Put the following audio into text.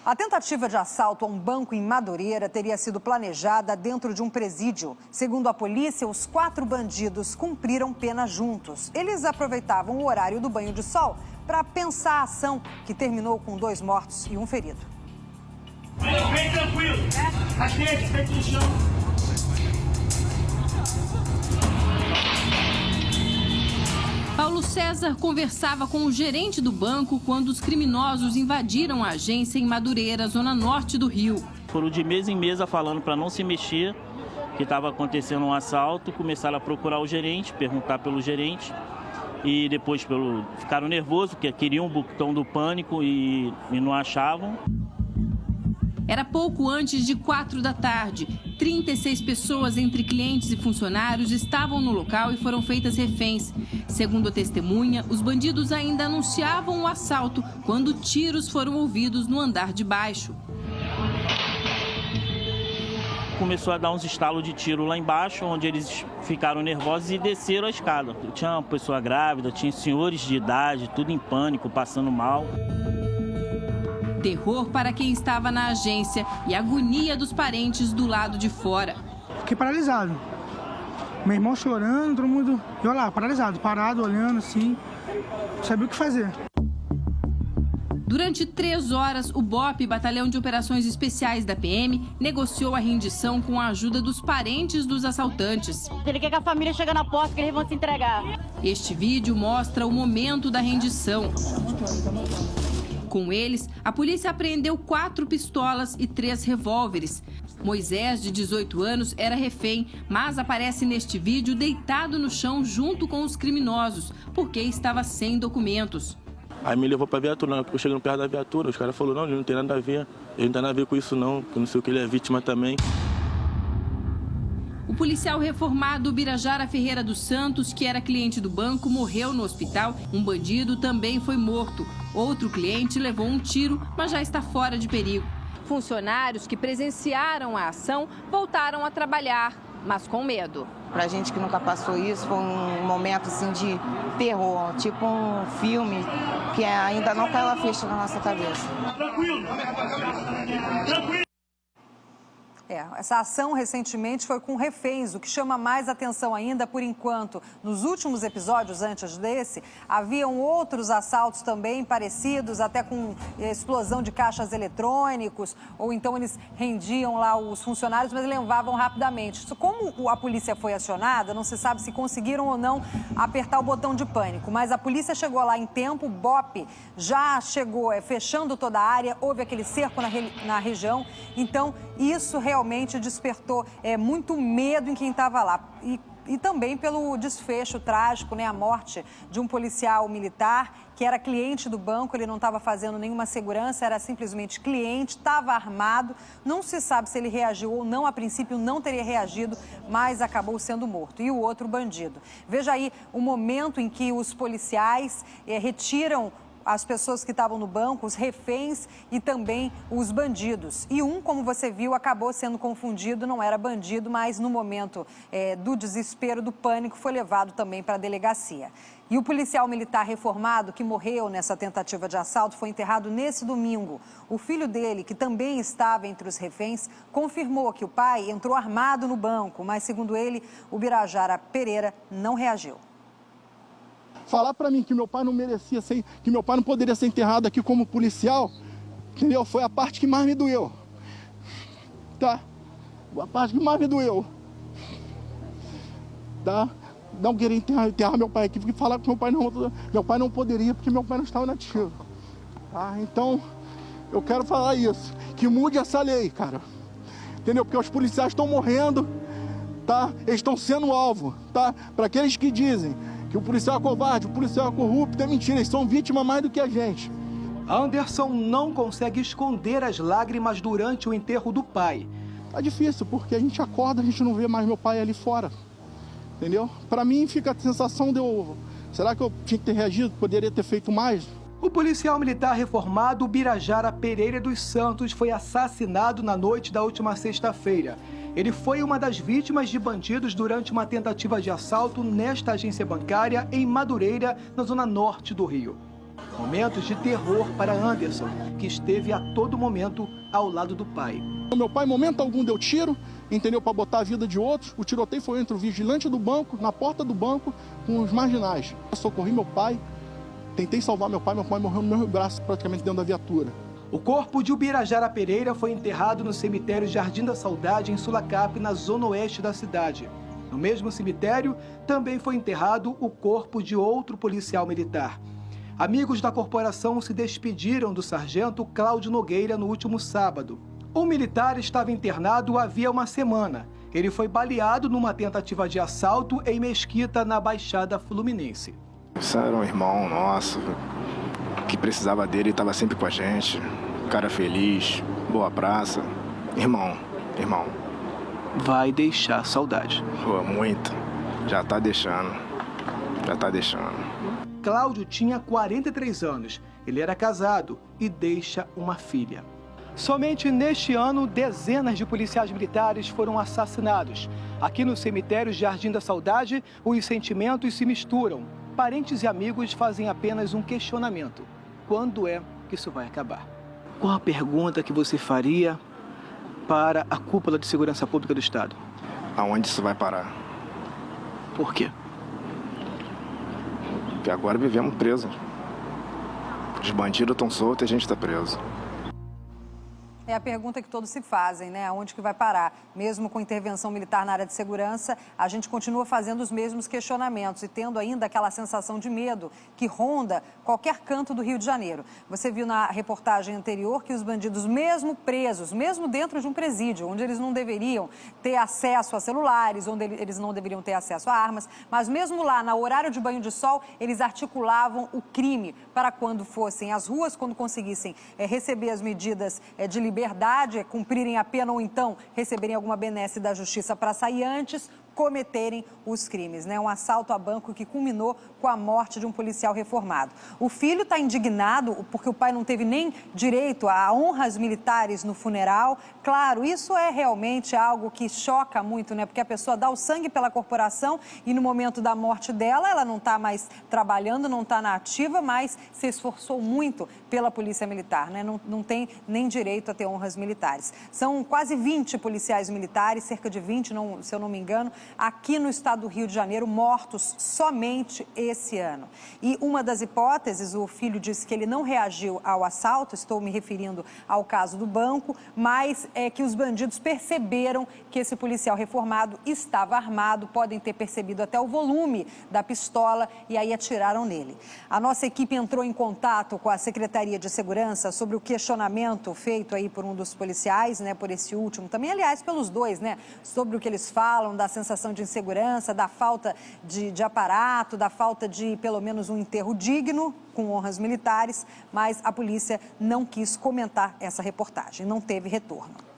A tentativa de assalto a um banco em Madureira teria sido planejada dentro de um presídio. Segundo a polícia, os 4 bandidos cumpriram pena juntos. Eles aproveitavam o horário do banho de sol para pensar a ação, que terminou com 2 mortos e 1 ferido. Bem tranquilo. Aqui no chão. Paulo César conversava com o gerente do banco quando os criminosos invadiram a agência em Madureira, zona norte do Rio. Foram de mesa em mesa falando para não se mexer, que estava acontecendo um assalto. Começaram a procurar o gerente, perguntar pelo gerente. E depois ficaram nervosos, porque queriam o botão do pânico e não achavam. Era pouco antes de 4 da tarde. 36 pessoas, entre clientes e funcionários, estavam no local e foram feitas reféns. Segundo a testemunha, os bandidos ainda anunciavam o assalto quando tiros foram ouvidos no andar de baixo. Começou a dar uns estalos de tiro lá embaixo, onde eles ficaram nervosos e desceram a escada. Tinha uma pessoa grávida, tinha senhores de idade, tudo em pânico, passando mal. Terror para quem estava na agência e agonia dos parentes do lado de fora. Fiquei paralisado. Meu irmão chorando, todo mundo... Eu lá, paralisado, parado, olhando assim, não sabia o que fazer. Durante 3 horas, o BOPE, Batalhão de Operações Especiais da PM, negociou a rendição com a ajuda dos parentes dos assaltantes. Ele quer que a família chegue na porta, que eles vão se entregar. Este vídeo mostra o momento da rendição. Com eles, a polícia apreendeu 4 pistolas e 3 revólveres. Moisés, de 18 anos, era refém, mas aparece neste vídeo deitado no chão junto com os criminosos, porque estava sem documentos. Aí me levou para a viatura, eu chegando perto da viatura, os caras falaram, não, ele não tem nada a ver, ele não tem nada a ver com isso não, que não sei o que, ele é vítima também. O policial reformado Birajara Ferreira dos Santos, que era cliente do banco, morreu no hospital. Um bandido também foi morto. Outro cliente levou um tiro, mas já está fora de perigo. Funcionários que presenciaram a ação voltaram a trabalhar, mas com medo. Pra gente que nunca passou isso, foi um momento assim de terror, tipo um filme que ainda não caiu a ficha na nossa cabeça. Tranquilo. Tranquilo. Essa ação recentemente foi com reféns, o que chama mais atenção ainda por enquanto. Nos últimos episódios antes desse, haviam outros assaltos também parecidos, até com explosão de caixas eletrônicos, ou então eles rendiam lá os funcionários, mas levavam rapidamente. Como a polícia foi acionada, não se sabe se conseguiram ou não apertar o botão de pânico, mas a polícia chegou lá em tempo, o BOPE já chegou fechando toda a área, houve aquele cerco na região, então isso realmente despertou muito medo em quem estava lá. E também pelo desfecho trágico, a morte de um policial militar que era cliente do banco, ele não estava fazendo nenhuma segurança, era simplesmente cliente, estava armado. Não se sabe se ele reagiu ou não, a princípio não teria reagido, mas acabou sendo morto. E o outro bandido. Veja aí o momento em que os policiais retiram as pessoas que estavam no banco, os reféns e também os bandidos. E como você viu, acabou sendo confundido, não era bandido, mas no momento do desespero, do pânico, foi levado também para a delegacia. E o policial militar reformado que morreu nessa tentativa de assalto foi enterrado nesse domingo. O filho dele, que também estava entre os reféns, confirmou que o pai entrou armado no banco, mas segundo ele, o Birajara Pereira não reagiu. Falar para mim que meu pai não merecia ser, que meu pai não poderia ser enterrado aqui como policial, entendeu? Foi a parte que mais me doeu, tá? A parte que mais me doeu, tá? Não queria enterrar meu pai aqui, porque falar que meu pai não poderia, porque meu pai não estava nativo, tá? Então, eu quero falar isso, que mude essa lei, cara, entendeu? Porque os policiais estão morrendo, tá? Eles estão sendo alvo, tá? Para aqueles que dizem que o policial é covarde, o policial é corrupto, é mentira, eles são vítima mais do que a gente. Anderson não consegue esconder as lágrimas durante o enterro do pai. É difícil, porque a gente acorda, a gente não vê mais meu pai ali fora, entendeu? Para mim fica a sensação de será que eu tinha que ter reagido, poderia ter feito mais? O policial militar reformado Birajara Pereira dos Santos foi assassinado na noite da última sexta-feira. Ele foi uma das vítimas de bandidos durante uma tentativa de assalto nesta agência bancária em Madureira, na zona norte do Rio. Momentos de terror para Anderson, que esteve a todo momento ao lado do pai. Meu pai, em momento algum, deu tiro, entendeu, para botar a vida de outros. O tiroteio foi entre o vigilante do banco, na porta do banco, com os marginais. Eu socorri meu pai, tentei salvar meu pai morreu no meu braço, praticamente dentro da viatura. O corpo de Ubirajara Pereira foi enterrado no cemitério Jardim da Saudade, em Sulacap, na zona oeste da cidade. No mesmo cemitério, também foi enterrado o corpo de outro policial militar. Amigos da corporação se despediram do sargento Cláudio Nogueira no último sábado. O militar estava internado havia uma semana. Ele foi baleado numa tentativa de assalto em Mesquita, na Baixada Fluminense. Isso era um irmão nosso, que precisava dele, estava sempre com a gente. Cara feliz, boa praça. Irmão. Vai deixar saudade. Pô, muito. Já tá deixando. Cláudio tinha 43 anos. Ele era casado e deixa uma filha. Somente neste ano, dezenas de policiais militares foram assassinados. Aqui no cemitério Jardim da Saudade, os sentimentos se misturam. Parentes e amigos fazem apenas um questionamento. Quando é que isso vai acabar? Qual a pergunta que você faria para a cúpula de segurança pública do Estado? Aonde isso vai parar? Por quê? Porque agora vivemos presos. Os bandidos estão soltos e a gente está preso. É a pergunta que todos se fazem, né? Aonde que vai parar? Mesmo com intervenção militar na área de segurança, a gente continua fazendo os mesmos questionamentos e tendo ainda aquela sensação de medo que ronda qualquer canto do Rio de Janeiro. Você viu na reportagem anterior que os bandidos, mesmo presos, mesmo dentro de um presídio, onde eles não deveriam ter acesso a celulares, onde eles não deveriam ter acesso a armas, mas mesmo lá, no horário de banho de sol, eles articulavam o crime para quando fossem às ruas, quando conseguissem receber as medidas de liberdade, cumprirem a pena ou então receberem alguma benesse da justiça para sair antes, cometerem os crimes, né? Um assalto a banco que culminou com a morte de um policial reformado. O filho está indignado porque o pai não teve nem direito a honras militares no funeral. Claro, isso é realmente algo que choca muito, né? Porque a pessoa dá o sangue pela corporação e no momento da morte dela, ela não está mais trabalhando, não está na ativa, mas se esforçou muito pela polícia militar, né? Não tem nem direito a ter honras militares. São quase 20 policiais militares, cerca de 20, se eu não me engano, aqui no estado do Rio de Janeiro, mortos somente esse ano. E uma das hipóteses, o filho disse que ele não reagiu ao assalto, estou me referindo ao caso do banco, mas é que os bandidos perceberam que esse policial reformado estava armado, podem ter percebido até o volume da pistola e aí atiraram nele. A nossa equipe entrou em contato com a Secretaria de Segurança sobre o questionamento feito aí por um dos policiais, né, por esse último, também, aliás, pelos dois, né, sobre o que eles falam, da sensação de insegurança, da falta de aparato, da falta de, pelo menos, um enterro digno, com honras militares, mas a polícia não quis comentar essa reportagem, não teve retorno.